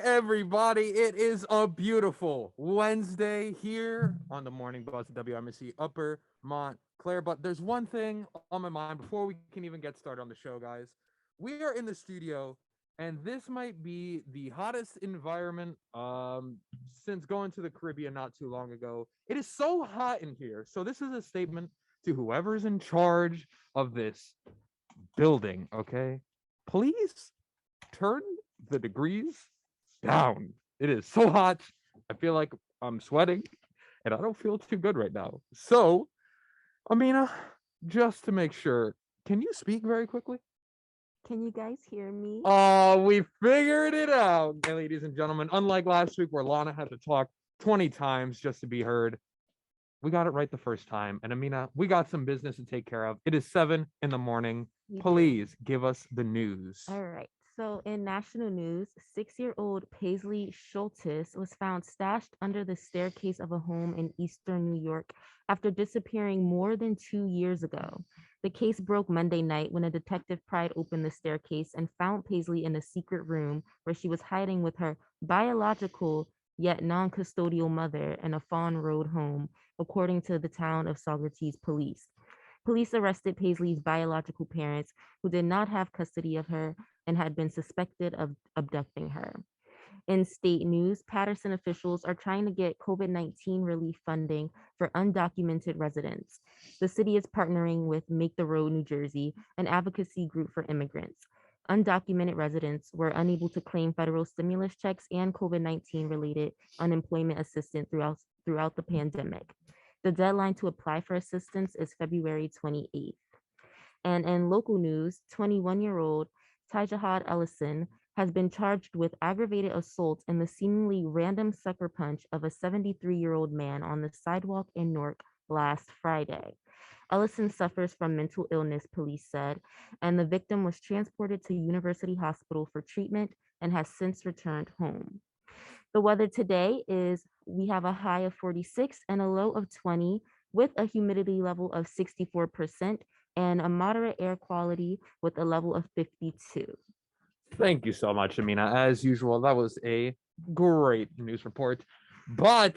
everybody. It is a beautiful Wednesday here on the Morning Buzz at WMSC Upper Montclair. But there's one thing on my mind before we can even get started on the show, guys. We are in the studio, and this might be the hottest environment since going to the Caribbean not too long ago. It is so hot in here. So this is a statement to whoever's in charge of this building, okay? Please turn the degrees down. It is so hot. I feel like I'm sweating and I don't feel too good right now. So, Amina, just to make sure, can you speak very quickly? Can you guys hear me? Oh, we figured it out, ladies and gentlemen. Unlike last week where Lana had to talk 20 times just to be heard, we got it right the first time. And Amina, we got some business to take care of. It is 7 in the morning. We do. Please give us the news. All right. So, in national news, 6-year-old Paisley Schultes was found stashed under the staircase of a home in eastern New York after disappearing more than 2 years ago. The case broke Monday night when a detective pried open the staircase and found Paisley in a secret room where she was hiding with her biological yet non-custodial mother in a Fawn Road home, according to the town of Saugerties police. Police arrested Paisley's biological parents, who did not have custody of her and had been suspected of abducting her. In state news, Patterson officials are trying to get COVID-19 relief funding for undocumented residents. The city is partnering with Make the Road New Jersey, an advocacy group for immigrants. Undocumented residents were unable to claim federal stimulus checks and COVID-19 related unemployment assistance throughout the pandemic. The deadline to apply for assistance is February 28th. And in local news, 21-year-old Tyjahad Ellison has been charged with aggravated assault and the seemingly random sucker punch of a 73-year-old man on the sidewalk in Newark last Friday. Ellison suffers from mental illness, police said, and the victim was transported to University Hospital for treatment and has since returned home. The weather today is we have a high of 46 and a low of 20 with a humidity level of 64% and a moderate air quality with a level of 52. Thank you so much, Amina. As usual, that was a great news report. But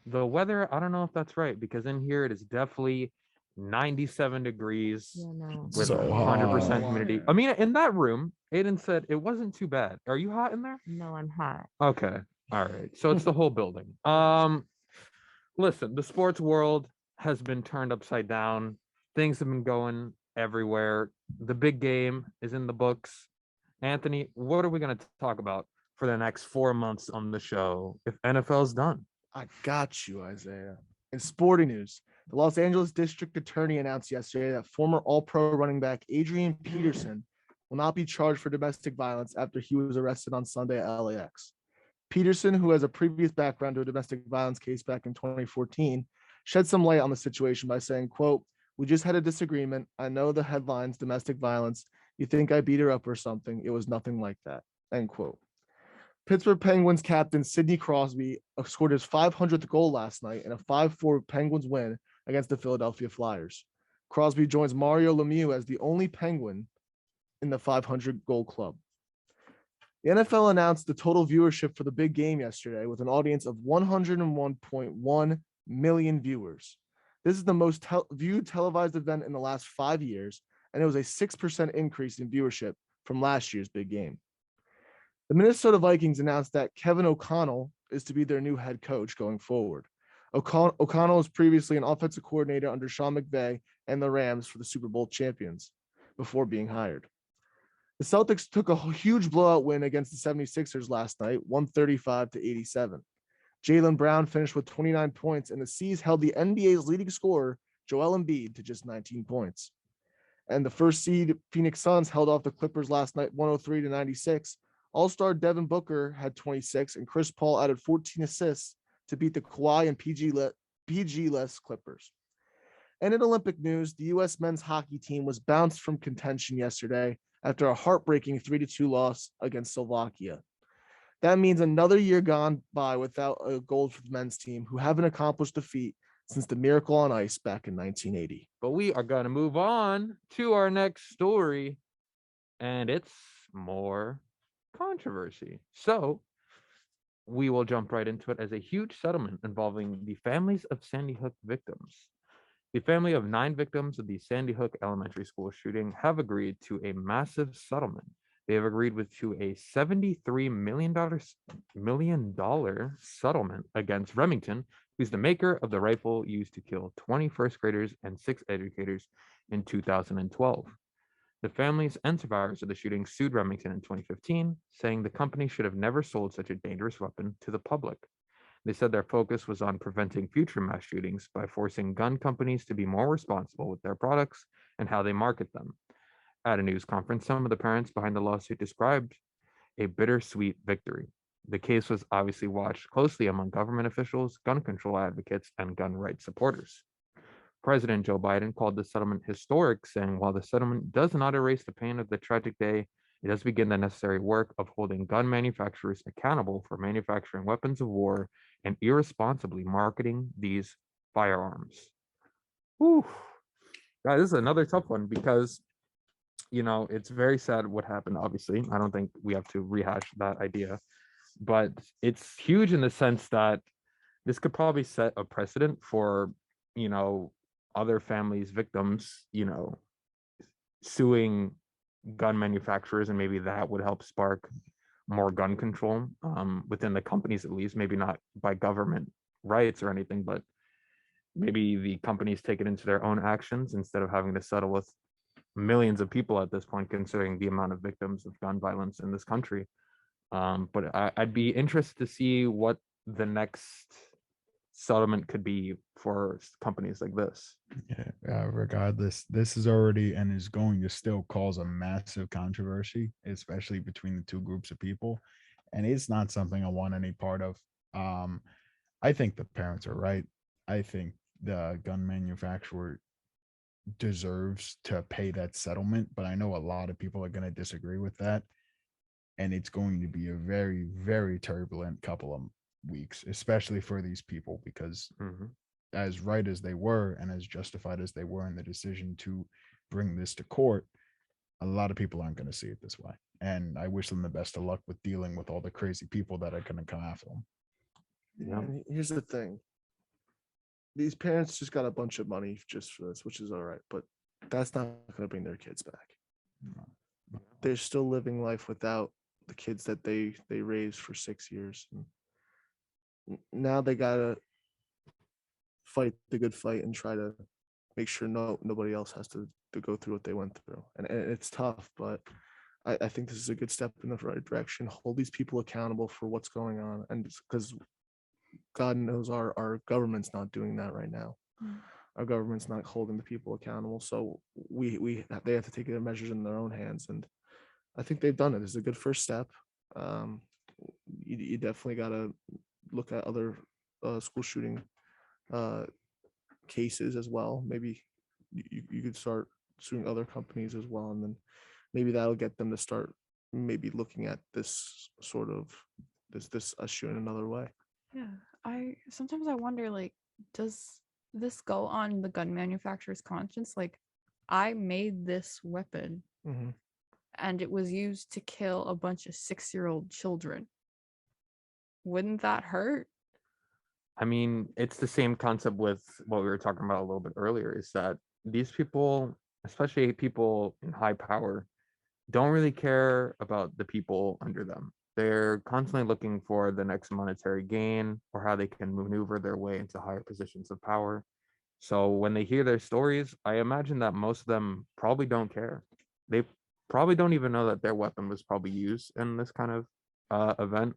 the weather, I don't know if that's right because in here it is definitely 97 degrees Yeah, no. with So 100% hot. humidity. Amina, in that room, Aidan said it wasn't too bad. Are you hot in there? No, I'm hot. Okay. All right. So it's the whole building. Listen, the sports world has been turned upside down. Things have been going everywhere. The big game is in the books. Anthony, what are we going to talk about for the next 4 months on the show if NFL's done? I got you, Isaiah. In sporting news, the Los Angeles District Attorney announced yesterday that former All-Pro running back Adrian Peterson will not be charged for domestic violence after he was arrested on Sunday at LAX. Peterson, who has a previous background to a domestic violence case back in 2014, shed some light on the situation by saying, quote, "We just had a disagreement. I know the headlines, domestic violence. You think I beat her up or something. It was nothing like that," end quote. Pittsburgh Penguins captain Sidney Crosby scored his 500th goal last night in a 5-4 Penguins win against the Philadelphia Flyers. Crosby joins Mario Lemieux as the only Penguin in the 500 goal club. The NFL announced the total viewership for the big game yesterday with an audience of 101.1 million viewers. This is the most viewed televised event in the last 5 years, and it was a 6% increase in viewership from last year's big game. The Minnesota Vikings announced that Kevin O'Connell is to be their new head coach going forward. O'Connell was previously an offensive coordinator under Sean McVay and the Rams for the Super Bowl champions before being hired. The Celtics took a huge blowout win against the 76ers last night, 135-87. Jaylen Brown finished with 29 points, and the C's held the NBA's leading scorer, Joel Embiid, to just 19 points. And the first seed Phoenix Suns held off the Clippers last night, 103-96. All-star Devin Booker had 26, and Chris Paul added 14 assists to beat the Kawhi and PG-less Clippers. And in Olympic news, the U.S. men's hockey team was bounced from contention yesterday after a heartbreaking 3-2 loss against Slovakia. That means another year gone by without a gold for the men's team, who haven't accomplished a feat since the Miracle on Ice back in 1980. But we are going to move on to our next story, and it's more controversy. So we will jump right into it as a huge settlement involving the families of Sandy Hook victims. The family of 9 victims of the Sandy Hook Elementary School shooting have agreed to a massive settlement. They have agreed to a $73 million settlement against Remington, who's the maker of the rifle used to kill 20 first graders and 6 educators in 2012. The families and survivors of the shooting sued Remington in 2015, saying the company should have never sold such a dangerous weapon to the public. They said their focus was on preventing future mass shootings by forcing gun companies to be more responsible with their products and how they market them. At a news conference, some of the parents behind the lawsuit described a bittersweet victory. The case was obviously watched closely among government officials, gun control advocates, and gun rights supporters. President Joe Biden called the settlement historic, saying while the settlement does not erase the pain of the tragic day, it does begin the necessary work of holding gun manufacturers accountable for manufacturing weapons of war and irresponsibly marketing these firearms. Whew. God, this is another tough one because, it's very sad what happened, obviously. I don't think we have to rehash that idea, but it's huge in the sense that this could probably set a precedent for, you know, other families, victims, suing gun manufacturers, and maybe that would help spark more gun control within the companies, at least, maybe not by government rights or anything, but maybe the companies take it into their own actions instead of having to settle with millions of people at this point, considering the amount of victims of gun violence in this country. But I'd be interested to see what the next settlement could be for companies like this. Yeah, regardless, this is already and is going to still cause a massive controversy, especially between the two groups of people. And it's not something I want any part of. Um, I think the parents are right. I think the gun manufacturer deserves to pay that settlement, but I know a lot of people are going to disagree with that. And it's going to be a very, very turbulent couple of weeks, especially for these people, because Mhm. as right as they were and as justified as they were in the decision to bring this to court, a lot of people aren't going to see it this way. And I wish them the best of luck with dealing with all the crazy people that are going to come after them. Yeah. And here's the thing. These parents just got a bunch of money just for this, which is all right, but that's not going to bring their kids back. They're still living life without the kids that they raised for 6 years. And now they gotta fight the good fight and try to make sure nobody else has to go through what they went through. And it's tough, but I think this is a good step in the right direction. Hold these people accountable for what's going on, and because God knows our government's not doing that right now. Our government's not holding the people accountable, so they have to take their measures in their own hands, and I think they've done it. It's a good first step. Um, you definitely got to look at other school shooting cases as well. Maybe you could start suing other companies as well, and then maybe that'll get them to start maybe looking at this sort of this issue in another way. Yeah, I sometimes I wonder, like, does this go on the gun manufacturer's conscience? Like, I made this weapon Mm-hmm. and it was used to kill a bunch of 6-year-old children. Wouldn't that hurt? I mean, it's the same concept with what we were talking about a little bit earlier, is that these people, especially people in high power, don't really care about the people under them. They're constantly looking for the next monetary gain or how they can maneuver their way into higher positions of power. So when they hear their stories, I imagine that most of them probably don't care. They probably don't even know that their weapon was probably used in this kind of event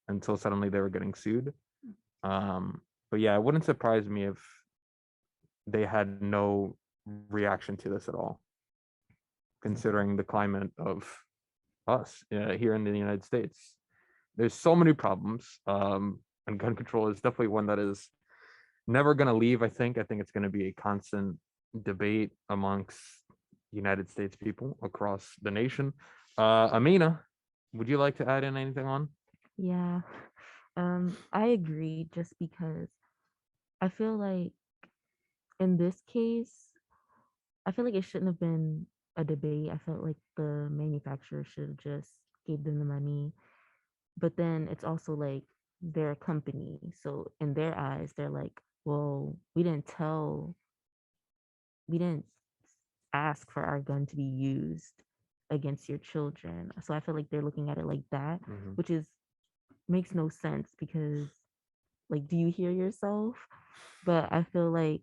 until suddenly they were getting sued. But yeah, it wouldn't surprise me if they had no reaction to this at all, considering the climate of us here in the United States. There's so many problems, and gun control is definitely one that is never going to leave. I think it's going to be a constant debate amongst United States people across the nation. Amina, would you like to add in anything on? Yeah. I agree just because I feel like in this case, I feel like it shouldn't have been a debate. I felt like the manufacturer should have just gave them the money. But then it's also like their company. So in their eyes, they're like, well, we didn't ask for our gun to be used against your children. So I feel like they're looking at it like that, Mhm. which is makes no sense because like, do you hear yourself? But I feel like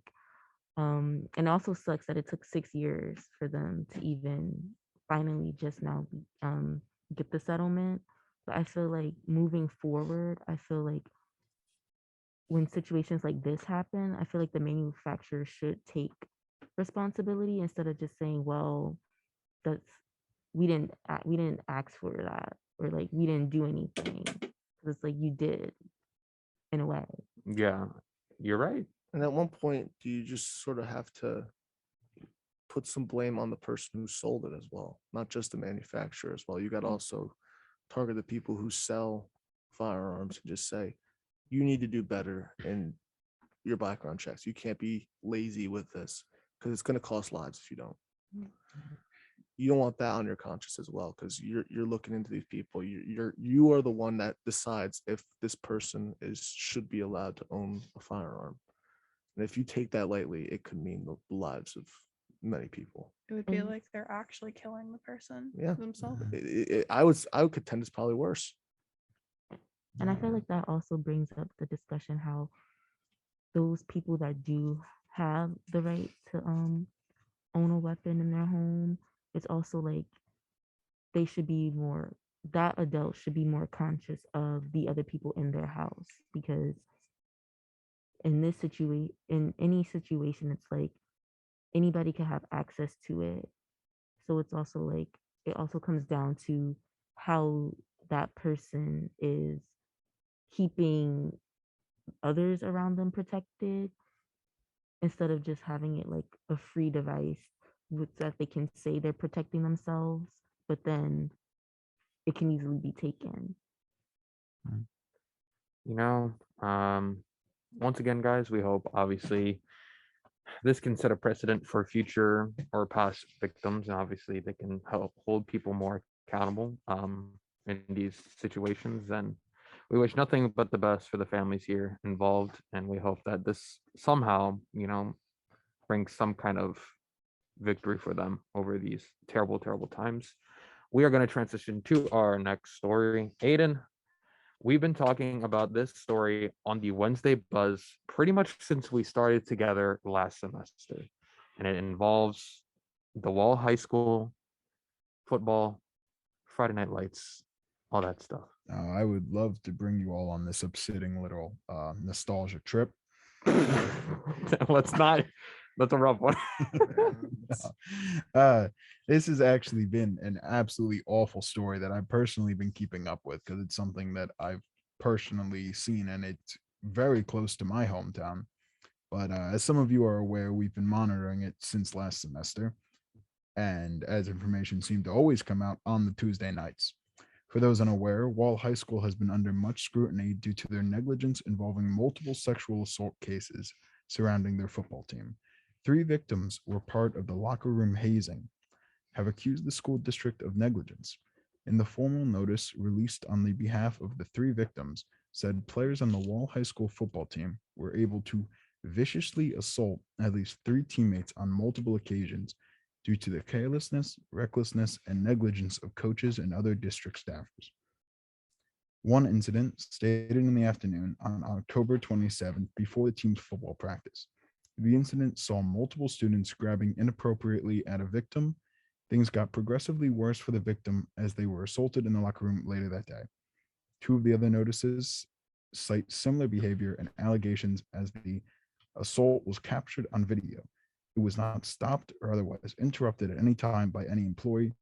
and it also sucks that it took 6 years for them to even finally just now get the settlement. But I feel like moving forward, I feel like when situations like this happen, I feel like the manufacturer should take responsibility instead of just saying, "Well, that's we didn't ask for that," or like we didn't do anything. 'Cause it's like you did in a way. Yeah, you're right. And at one point, do you just sort of have to put some blame on the person who sold it as well, not just the manufacturer as well? You got to also target the people who sell firearms and just say, you need to do better in your background checks. You can't be lazy with this because it's going to cost lives if you don't. You don't want that on your conscience as well because you're looking into these people. You are the one that decides if this person should be allowed to own a firearm. And if you take that lightly, it could mean the lives of many people. It would be And like they're actually killing the person Yeah. themselves. I would contend it's probably worse. and I feel like that also brings up the discussion how those people that do have the right to own a weapon in their home, it's also like they should be more that adult should be more conscious of the other people in their house because in any situation it's like anybody can have access to it. So it's also like it also comes down to how that person is keeping others around them protected instead of just having it like a free device with that they can say they're protecting themselves, but then it can easily be taken. You know, once again, guys, we hope obviously this can set a precedent for future or past victims, and obviously they can help hold people more accountable in these situations. And we wish nothing but the best for the families here involved, and we hope that this somehow, brings some kind of victory for them over these terrible, terrible times. We are going to transition to our next story. Aidan, we've been talking about this story on the Wednesday Buzz pretty much since we started together last semester. And it involves the Wall High School football, Friday Night Lights, all that stuff. I would love to bring you all on this upsetting little nostalgia trip. Let's not, that's a rough one. uh, this has actually been an absolutely awful story that I've personally been keeping up with because it's something that I've personally seen and it's very close to my hometown. But as some of you are aware, we've been monitoring it since last semester. And as information seemed to always come out on the Tuesday nights. For those unaware, Wall High School has been under much scrutiny due to their negligence involving multiple sexual assault cases surrounding their football team. 3 victims were part of the locker room hazing, have accused the school district of negligence. In the formal notice released on the behalf of the 3 victims, said players on the Wall High School football team were able to viciously assault at least 3 teammates on multiple occasions due to the carelessness, recklessness, and negligence of coaches and other district staffers. One incident stated in the afternoon on October 27th before the team's football practice. The incident saw multiple students grabbing inappropriately at a victim. Things got progressively worse for the victim as they were assaulted in the locker room later that day. 2 of the other notices cite similar behavior and allegations as the assault was captured on video. It was not stopped or otherwise interrupted at any time by any employee,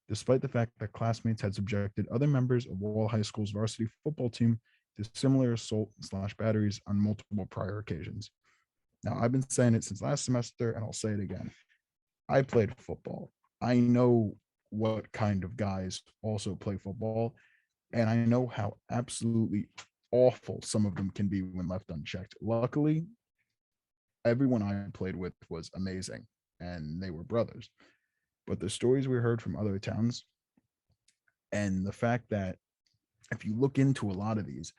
despite the fact that classmates had subjected other members of Wall High School's varsity football team to similar assault/batteries on multiple prior occasions. Now, I've been saying it since last semester, and I'll say it again. I played football. I know what kind of guys also play football, and I know how absolutely awful some of them can be when left unchecked. Luckily, everyone I played with was amazing, and they were brothers. But the stories we heard from other towns, And the fact that if you look into a lot of these,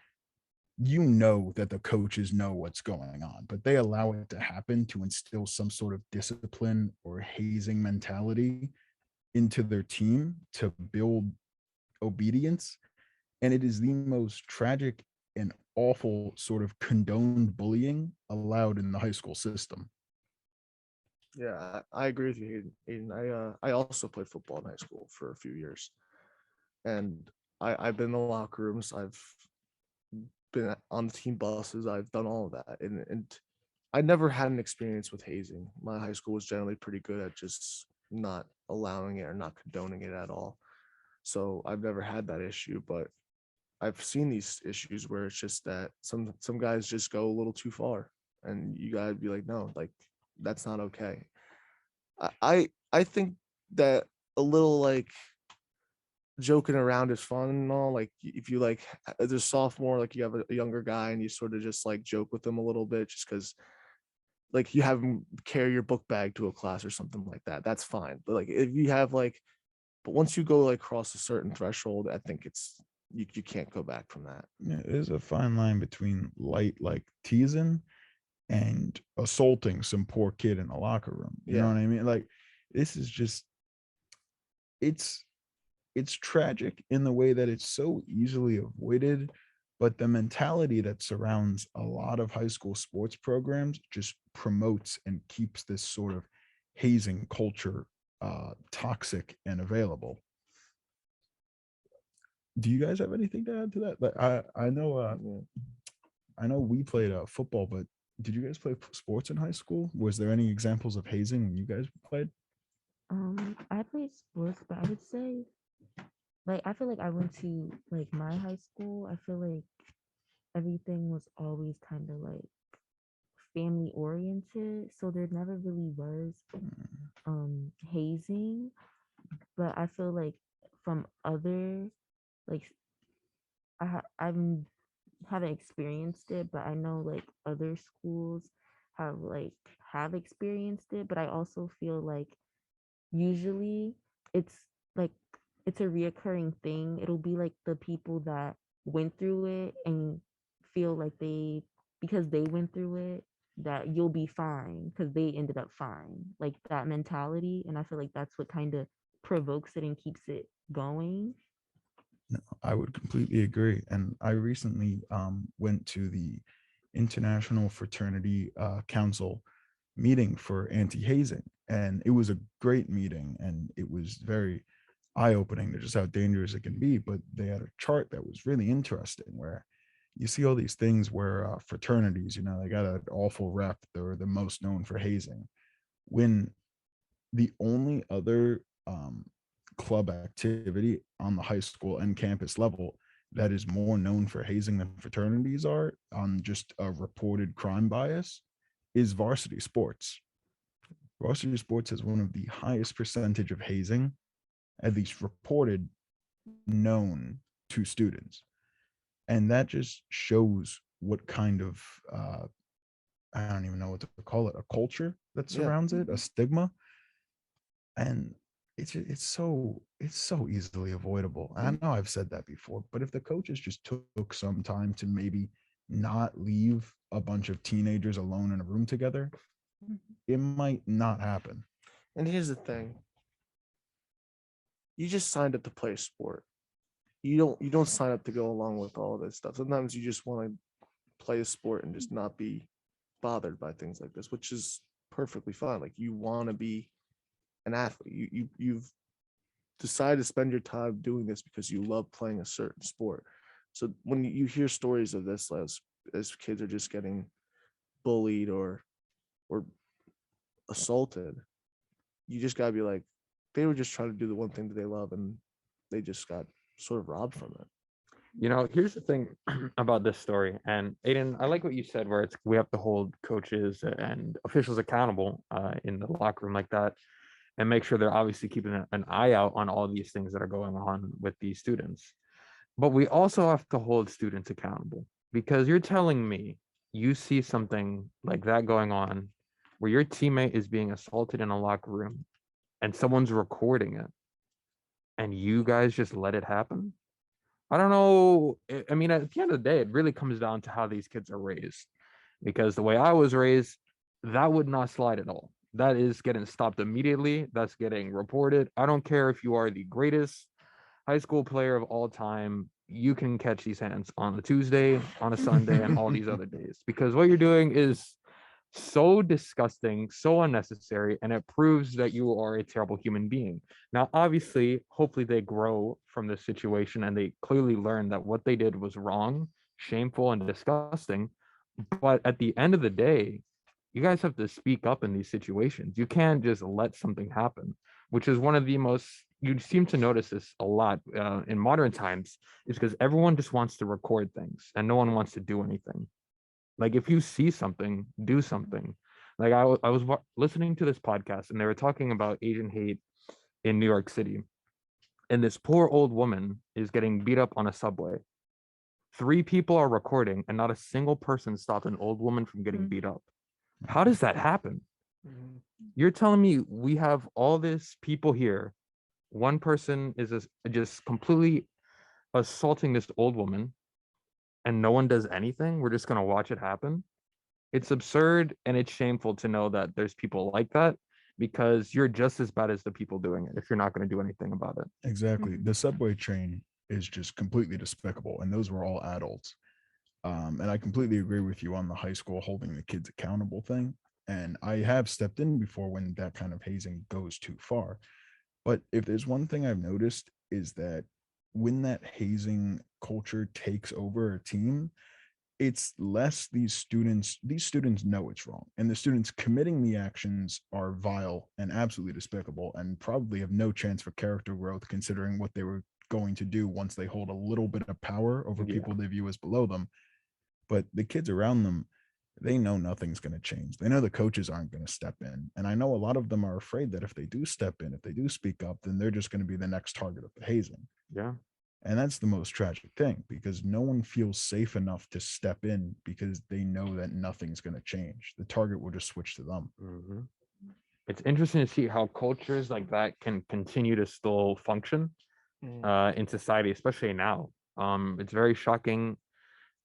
you know that the coaches know what's going on, but they allow it to happen to instill some sort of discipline or hazing mentality into their team to build obedience. And it is the most tragic and awful sort of condoned bullying allowed in the high school system. Yeah, I agree with you, Aiden. I also played football in high school for a few years, and I've been in the locker rooms. I've been on the team buses. I've done all of that, and I never had an experience with hazing. My high school was generally pretty good at just not allowing it or not condoning it at all. So I've never had that issue, but I've seen these issues where it's just that some guys just go a little too far, and you gotta be like, no, like that's not okay. I think that a little like joking around is fun and all. Like if you like as a sophomore, like you have a younger guy and you sort of just like joke with them a little bit, just because like you have them carry your book bag to a class or something like that. That's fine. But like if you have like, but once you go like cross a certain threshold, I think it's you can't go back from that. Yeah, there's a fine line between light, like teasing, and assaulting some poor kid in the locker room. You know Yeah. what I mean? Like, this is just, it's it's tragic in the way that it's so easily avoided, but the mentality that surrounds a lot of high school sports programs just promotes and keeps this sort of hazing culture toxic and available. Do you guys have anything to add to that? Like, Yeah. I know we played football, but did you guys play sports in high school? Was there any examples of hazing when you guys played? I played sports, but I would say like I feel like I went to like my high school. I feel like everything was always kind of like family oriented, so there never really was hazing. But I feel like from other like I'm haven't experienced it, but I know like other schools have experienced it. But I also feel like usually it's like it's a reoccurring thing. It'll be like the people that went through it and feel like they because they went through it that you'll be fine because they ended up fine. Like that mentality. And I feel like that's what kind of provokes it and keeps it going. No, I would completely agree. And I recently went to the International Fraternity Council meeting for anti-hazing, and it was a great meeting, and it was very eye-opening to just how dangerous it can be. But they had a chart that was really interesting where you see all these things where fraternities, you know, they got an awful rep. They're the most known for hazing. When the only other club activity on the high school and campus level that is more known for hazing than fraternities are on just a reported crime bias is varsity sports. Varsity sports has one of the highest percentage of hazing, at least reported, known to students. And that just shows what kind of, I don't even know what to call it, a culture that Yeah. surrounds it, a stigma. And it's so easily avoidable. I know I've said that before, but if the coaches just took some time to maybe not leave a bunch of teenagers alone in a room together, it might not happen. And here's the thing: you just signed up to play a sport. You don't sign up to go along with all this stuff. Sometimes you just want to play a sport and just not be bothered by things like this, which is perfectly fine. Like you want to be an athlete. You've decided to spend your time doing this because you love playing a certain sport. So when you hear stories of this as kids are just getting bullied or assaulted, you just gotta be like, they were just trying to do the one thing that they love and they just got sort of robbed from it. You know, here's the thing about this story. And Aiden, I like what you said, where it's we have to hold coaches and officials accountable in the locker room like that, and make sure they're obviously keeping an eye out on all these things that are going on with these students. But we also have to hold students accountable because you're telling me you see something like that going on where your teammate is being assaulted in a locker room and someone's recording it. and you guys just let it happen. I don't know. I mean, at the end of the day, it really comes down to how these kids are raised. Because the way I was raised, that would not slide at all. That is getting stopped immediately. That's getting reported. I don't care if you are the greatest high school player of all time. You can catch these hands on a Tuesday, on a Sunday, and all these other days. Because what you're doing is so disgusting, so unnecessary, and it proves that you are a terrible human being. Now, obviously, hopefully they grow from this situation and they clearly learn that what they did was wrong, shameful, and disgusting. But at the end of the day, you guys have to speak up in these situations. You can't just let something happen, which is one of the most, you seem to notice this a lot in modern times, is because everyone just wants to record things and no one wants to do anything. Like if you see something, do something. Like I was listening to this podcast and they were talking about Asian hate in New York City, and this poor old woman is getting beat up on a subway. Three people are recording, and not a single person stopped an old woman from getting beat up. How does that happen? You're telling me we have all this people here. One person is just completely assaulting this old woman, and no one does anything. We're just gonna watch it happen. It's absurd and it's shameful to know that there's people like that, because you're just as bad as the people doing it if you're not going to do anything about it. Exactly. Mhm. The subway train is just completely despicable, and those were all adults. And I completely agree with you on the high school holding the kids accountable thing. And I have stepped in before when that kind of hazing goes too far. But if there's one thing I've noticed is that when that hazing culture takes over a team, it's less these students know it's wrong, and the students committing the actions are vile and absolutely despicable and probably have no chance for character growth considering what they were going to do once they hold a little bit of power over Yeah. people they view as below them. But the kids around them, they know nothing's going to change. They know the coaches aren't going to step in, and I know a lot of them are afraid that if they do step in, if they do speak up, then they're just going to be the next target of the hazing. Yeah. And that's the most tragic thing, because no one feels safe enough to step in because they know that nothing's going to change. The target will just switch to them. Hmm. It's interesting to see how cultures like that can continue to still function in society, especially now. It's very shocking,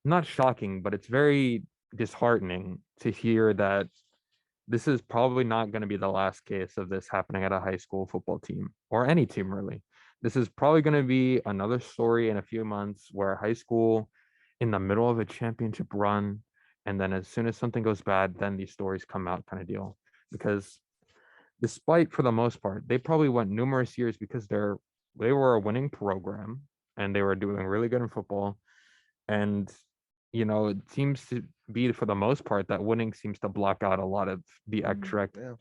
not shocking, but it's very disheartening to hear that this is probably not going to be the last case of this happening at a high school football team or any team really. This is probably going to be another story in a few months where high school in the middle of a championship run, and then as soon as something goes bad, then these stories come out kind of deal. Because despite for the most part, they probably went numerous years because they were a winning program and they were doing really good in football. And it seems to be for the most part that winning seems to block out a lot of the Yeah.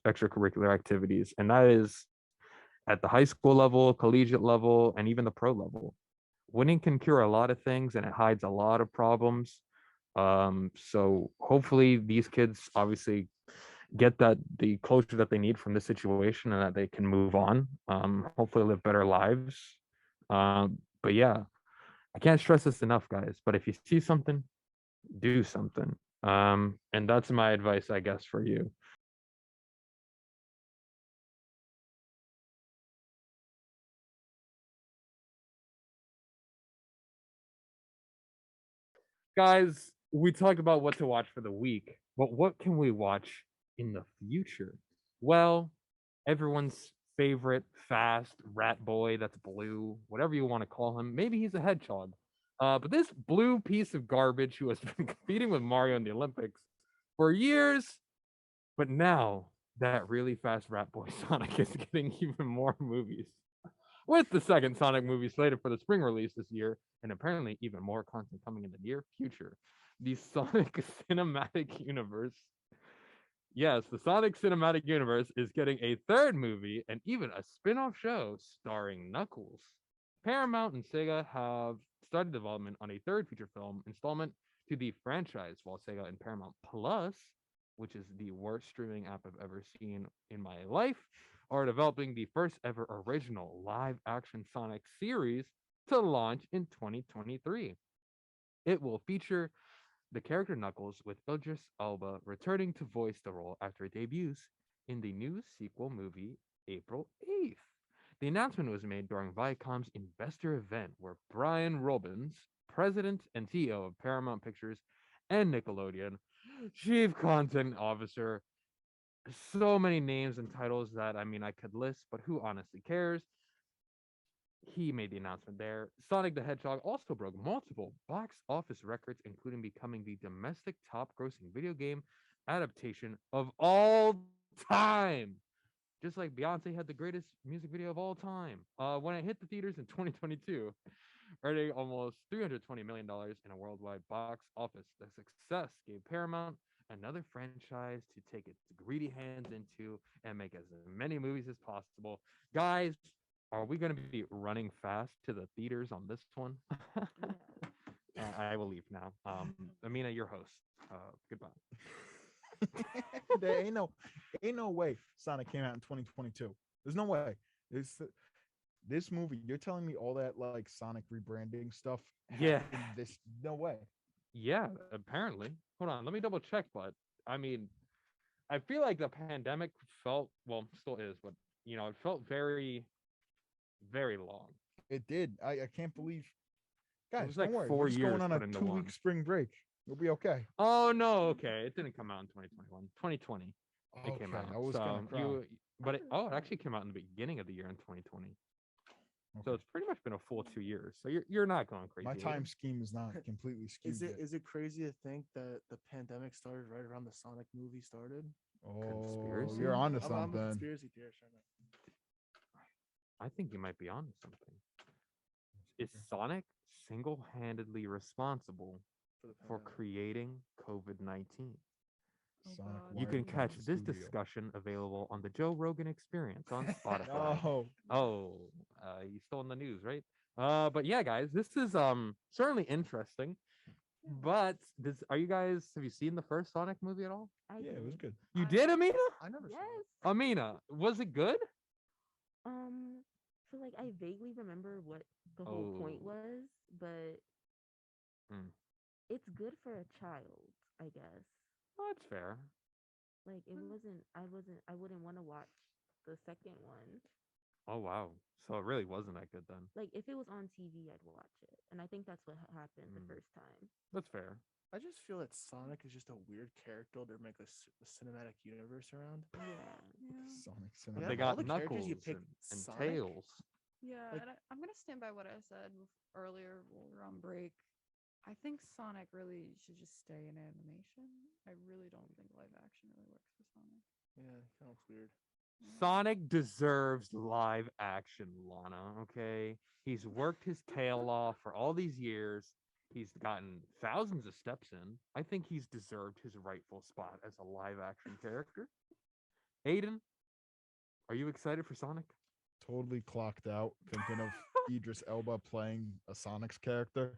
extracurricular activities, and that is at the high school level, collegiate level, and even the pro level. Winning can cure a lot of things and it hides a lot of problems. So hopefully these kids obviously get the closure that they need from this situation and that they can move on. Hopefully live better lives. But yeah, I can't stress this enough, guys. But if you see something, do something. And that's my advice, I guess, for you. Guys, we talked about what to watch for the week, but what can we watch in the future? Well, everyone's favorite fast rat boy that's blue, whatever you want to call him. Maybe he's a hedgehog. But this blue piece of garbage who has been competing with Mario in the Olympics for years, but now that really fast rat boy Sonic is getting even more movies. With the second Sonic movie slated for the spring release this year, and apparently even more content coming in the near future. The Sonic Cinematic Universe. Yes, the Sonic Cinematic Universe is getting a third movie and even a spin off show starring Knuckles. Paramount and Sega have started development on a third feature film installment to the franchise, while Sega and Paramount Plus, which is the worst streaming app I've ever seen in my life, are developing the first ever original live action Sonic series to launch in 2023. It will feature the character Knuckles, with Idris Elba returning to voice the role after it debuts in the new sequel movie April 8th. The announcement was made during Viacom's investor event where Brian Robbins, president and CEO of Paramount Pictures and Nickelodeon, chief content officer, so many names and titles that I mean I could list, but who honestly cares? He made the announcement there. Sonic the Hedgehog also broke multiple box office records, including becoming the domestic top grossing video game adaptation of all time. Just like Beyonce had the greatest music video of all time. When it hit the theaters in 2022, earning almost $320 million in a worldwide box office. The success gave Paramount another franchise to take its greedy hands into and make as many movies as possible. Guys, are we going to be running fast to the theaters on this one? I will leave now. Amina, your host. Goodbye. There ain't no way Sonic came out in 2022. There's no way. This movie, you're telling me all that like Sonic rebranding stuff? Yeah. happened This no way. Yeah, apparently. Hold on, let me double check, but I mean, I feel like the pandemic felt, well, still is, but it felt very, very long. It did. I can't believe. Guys, was like don't worry. 4 We're just years going on a put into 2-week one. spring break. We'll be okay. Oh no, okay. It didn't come out in 2021. 2020. It came out. I was gonna cry. But it actually came out in the beginning of the year in 2020. So Okay. it's pretty much been a full 2 years. So you're not going crazy. My Aiden. time scheme is not completely skewed. Is it yet. is it crazy to think that the pandemic started right around the Sonic movie started? Oh, Conspiracy? you're onto I'm a something. conspiracy theorist right now. I think you might be onto something. Is Sonic single-handedly responsible for pandemic. creating COVID-19? Sonic God. You can wired from catch the this studio. discussion available on the Joe Rogan Experience on Spotify. Oh, You still in the news, right? But yeah, guys, this is certainly interesting. But have you seen the first Sonic movie at all? I yeah, it was did. good. You did, Amina? I never saw Yes. it. Amina, was it good? So like I vaguely remember what the whole point Oh. was, but Mm. it's good for a child, I guess. Oh, that's fair. Like it wasn't. I wouldn't want to watch the second one. Oh wow. So it really wasn't that good then. Like if it was on TV, I'd watch it, and I think that's what happened the Mm. first time. That's fair. I just feel that Sonic is just a weird character to make a cinematic universe around. Yeah. Sonic But Yeah, they all got the characters Knuckles you pick and Sonic? Tails. Yeah, Like- and I'm gonna stand by what I said earlier when we were on break. I think Sonic really should just stay in animation. I really don't think live action really works for Sonic. Yeah, kind of weird. Yeah. Sonic deserves live action, Lana. Okay, he's worked his tail off for all these years. He's gotten thousands of steps in. I think he's deserved his rightful spot as a live action character. Aiden, are you excited for Sonic? Totally clocked out thinking of Idris Elba playing a Sonic's character.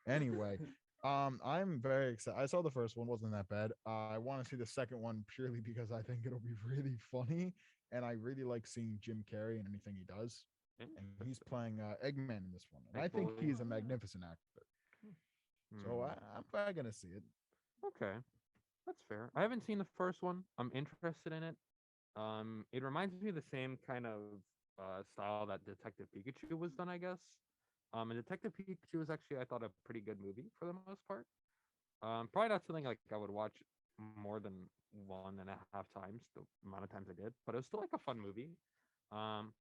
Anyway, I'm very excited. I saw the first one, wasn't that bad. I want to see the second one purely because I think it'll be really funny, and I really like seeing Jim Carrey in anything he does. And he's playing Eggman in this one, and I think Eggboy. he's a magnificent actor. So Hmm. I'm probably gonna see it. Okay, that's fair. I haven't seen the first one. I'm interested in it. It reminds me of the same kind of style that Detective Pikachu was done, I guess. And Detective Pikachu was actually, I thought, a pretty good movie for the most part. Probably not something like I would watch more than 1.5 times, the amount of times I did, but it was still like a fun movie. So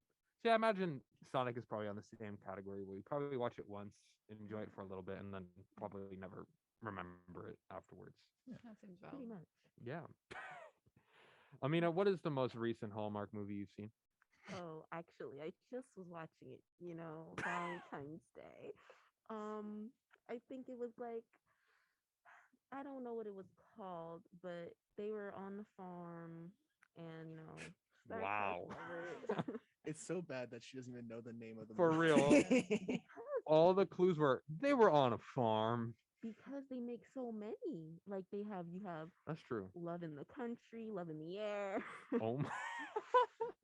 yeah, I imagine Sonic is probably on the same category where you probably watch it once, enjoy it for a little bit, and then probably never remember it afterwards. That seems Pretty valid. much. Yeah. Amina, what is the most recent Hallmark movie you've seen? Oh, actually, I just was watching it, Valentine's Day. I think it was like, I don't know what it was called, but they were on the farm and, Star Trek Wow. lover. It's so bad that she doesn't even know the name of the For movie. real. All the clues were they were on a farm. Because they make so many. Like you have That's true. love in the country, love in the air. Oh my.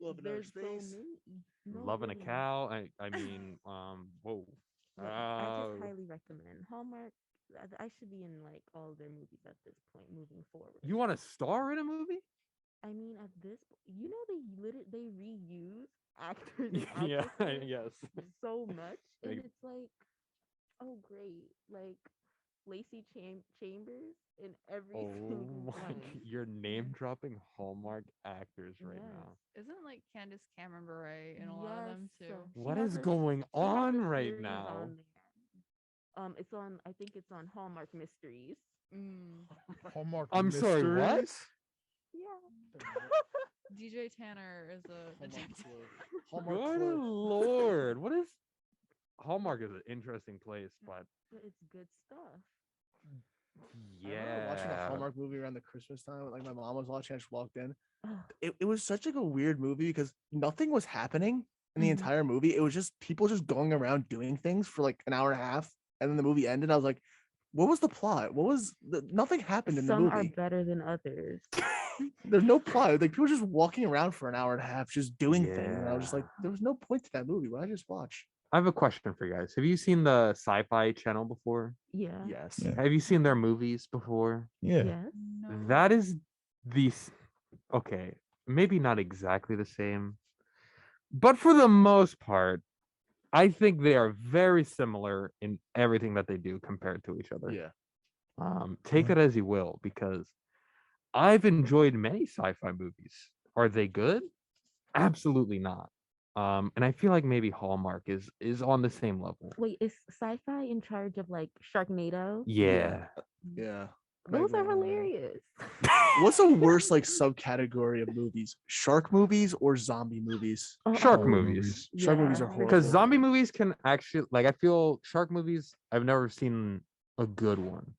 Love in outer There's so space. many. No, Loving a really. cow. I mean, whoa. Like, I Uh, just highly recommend Hallmark. I should be in like all their movies at this point moving forward. You want to star in a movie? I mean, at this, they reuse actors and Yeah, actresses yes. so much, and Like- it's like, oh great, like Lacey Chambers in every Oh single my, one. you're name dropping Hallmark actors right Yes. now. Isn't like Candace Cameron Bure in a lot of them Yes, too? she What has is her- going she has on a right series now? on there. It's on. I think it's on Hallmark Mysteries. Mm. Hallmark. I'm sorry, what? Mysteries? Yeah. DJ Tanner is a Hallmark DJ. Club. Hallmark Good Club. lord. What is Hallmark is an interesting place, but But it's good stuff. I remember watching a yeah. Hallmark movie around the Christmas time. Like my mom was watching, I just walked in. Ugh. It was such like a weird movie because nothing was happening in the Mhm. entire movie. It was just people just going around doing things for like an hour and a half, and then the movie ended. I was like, "What was the plot? Nothing happened in the Some are movie. better than others. There's no plot. Like people just walking around for an hour and a half, just doing things." And I was just like, Yeah. "There was no point to that movie. Why did I just watch?" I have a question for you guys. Have you seen the Sci-Fi Channel before? Yeah. Yes. Yeah. Have you seen their movies before? Yeah. Yes. No. That is okay, maybe not exactly the same, but for the most part, I think they are very similar in everything that they do compared to each other. Yeah. Take Yeah. that as you will, because I've enjoyed many sci-fi movies. Are they good? Absolutely not. And I feel like maybe Hallmark is on the same level. Wait, is Sci-Fi in charge of like Sharknado? Yeah. Yeah. Those are Meg Ryan. hilarious. What's the worst like subcategory of movies? Shark movies or zombie movies? Shark Oh, movies. Shark movies are yeah. horrible. Because zombie movies can actually, like, I feel shark movies, I've never seen a good one.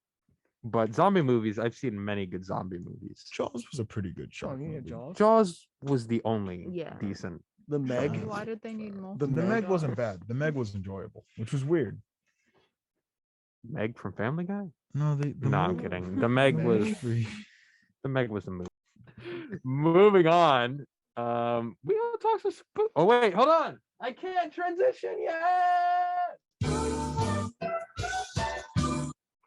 But zombie movies, I've seen many good zombie movies. Jaws was a pretty good Oh, shark yeah, movie. Jaws. Jaws was the only Yeah. decent. The Meg. Jaws. Why did they need The multiple? The Meg wasn't Jaws? bad. The Meg was enjoyable, which was weird. Meg from Family Guy? No, the No, I'm Meg- kidding. The Meg was free. the movie. Moving on. We gonna talk some Oh wait, hold on. I can't transition yet.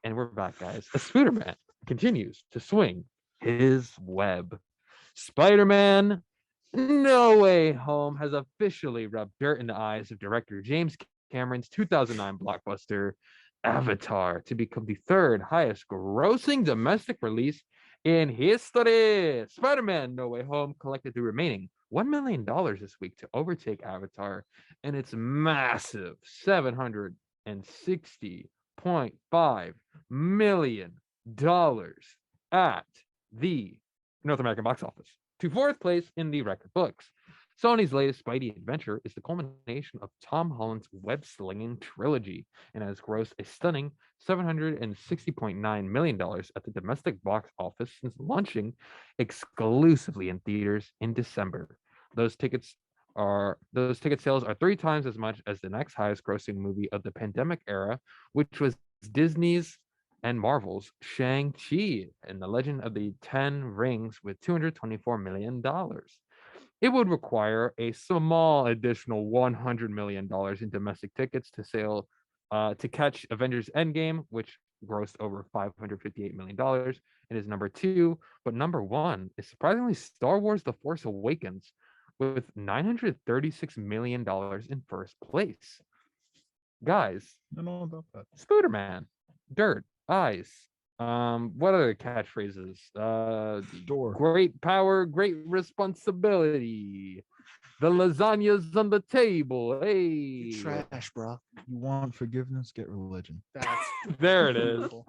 And we're back, guys. A Spider-Man continues to swing his web. Spider-Man No Way Home has officially rubbed dirt in the eyes of director James Cameron's 2009 blockbuster Avatar to become the third highest grossing domestic release in history. Spider-Man No Way Home collected the remaining $1 million this week to overtake Avatar and its massive $760.5 million at the North American box office to fourth place in the record books. Sony's latest Spidey adventure is the culmination of Tom Holland's web-slinging trilogy and has grossed a stunning $760.9 million at the domestic box office since launching exclusively in theaters in December. Those ticket sales are 3 times as much as the next highest grossing movie of the pandemic era, which was Disney's and Marvel's Shang-Chi and the Legend of the Ten Rings with $224 million. It would require a small additional $100 million in domestic tickets to catch Avengers Endgame, which grossed over $558 million and is number 2. But number 1 is surprisingly Star Wars The Force Awakens with $936 million in first place. Guys, I don't know about that. Spooderman, Dirt, Eyes. What other catchphrases? Door. Great power, great responsibility. The lasagna's on the table. Hey, Trash, bro. You want forgiveness? Get religion. That's there it is. beautiful.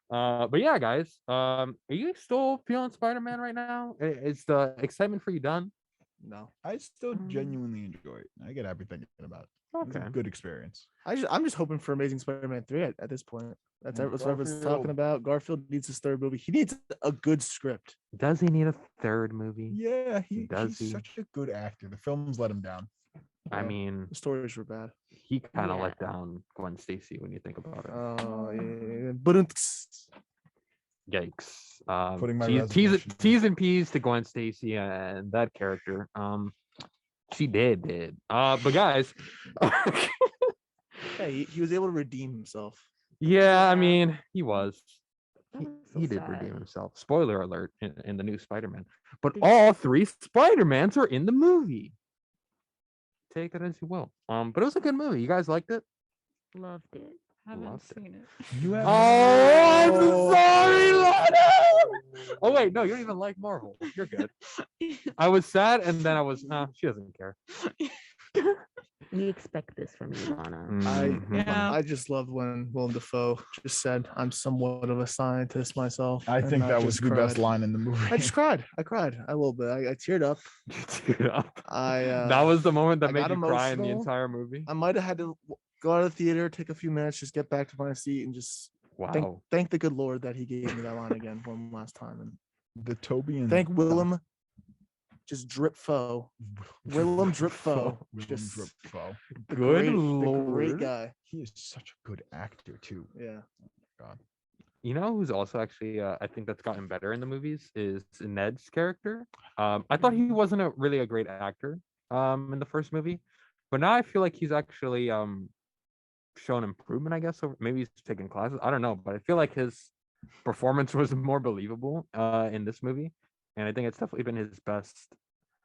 But yeah, guys. Are you still feeling Spider-Man right now? Is the excitement for you done? No. I still Um, genuinely enjoy it. I get happy thinking about it. It's Okay. a good experience. I'm just hoping for Amazing Spider-Man 3 at this point. That's And what everyone's Garfield. talking about. Garfield needs his third movie. He needs a good script. Does he need a third movie? Yeah, Does he's he? such a good actor. The films let him down. I Yeah. mean, The stories were bad. he kind of Yeah. let down Gwen Stacy when you think about it. Oh, yeah. But Yikes. Putting my T's resignation in. T's and P's to Gwen Stacy and that character. She did. But guys, yeah, he was able to redeem himself. yeah, I Yeah. mean, he was. That was so He did sad. redeem himself. Spoiler alert in the new Spider-Man. But Did- all 3 Spider-Mans are in the movie. Take it as you will. But it was a good movie. You guys liked it? Loved it. Haven't Loved it. seen it. You have Oh, I'm sorry, Lana. Oh wait, no, you don't even like Marvel. You're good. I was sad, and then I was, nah, she doesn't care. You expect this from me, Lana. Mhm. Yeah. I just loved when Willem Dafoe just said, "I'm somewhat of a scientist myself." I and think that was just the best cried. line in the movie. I just cried. I cried a little bit. I teared up. Yeah. I That was the moment that I made got you cry in the emotional. entire movie. I might have had to go out of the theater, take a few minutes, just get back to my seat, and just Wow. thank the good Lord that He gave me that line again one last time, and The Toby and thank Willem. Just drip foe. Willem Drip Foe. Willem Just Drip Foe. the Good great, the Lord. great guy. He is such a good actor too. Yeah. God. You know who's also actually I think that's gotten better in the movies is Ned's character. I thought he wasn't really a great actor in the first movie, but now I feel like he's actually shown improvement, I guess. Over, maybe he's taken classes. I don't know, but I feel like his performance was more believable in this movie, and I think it's definitely been his best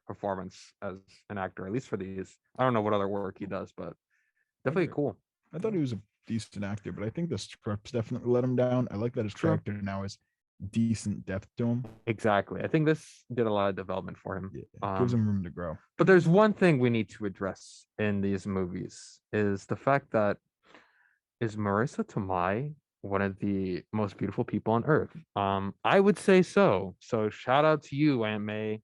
performance as an actor, at least for these. I don't know what other work he does, but definitely agree. cool. I thought he was a decent actor, but I think the scripts definitely let him down. I like that his Sure. character now is decent depth to him. Exactly. I think this did a lot of development for him. Yeah, it gives Um, him room to grow. But there's one thing we need to address in these movies is the fact that is Marissa Tomei one of the most beautiful people on earth? I would say so. So shout out to you, Aunt May.